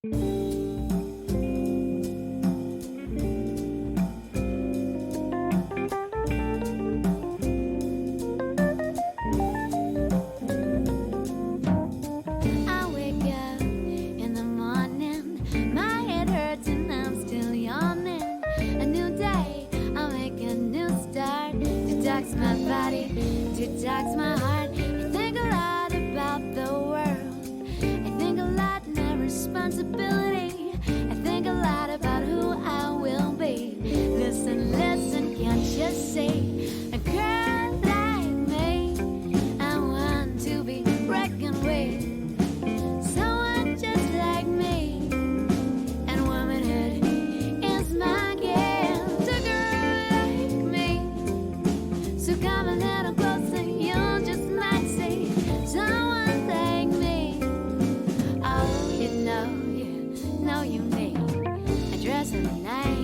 I wake up in the morning, my head hurts and I'm still yawning. A new day, I'll make a new start. Detox my body, detox my heart. I think a lot about the world. I think a lot in my responsibility. I think a lot about who I will be. Listen, listen, can't you see? A girl like me, I want to be reckoned with. Someone just like me, and womanhood is my gift. A girl like me, so come a little closer, you just might see someone like me. Oh, you know you need a dress of the night.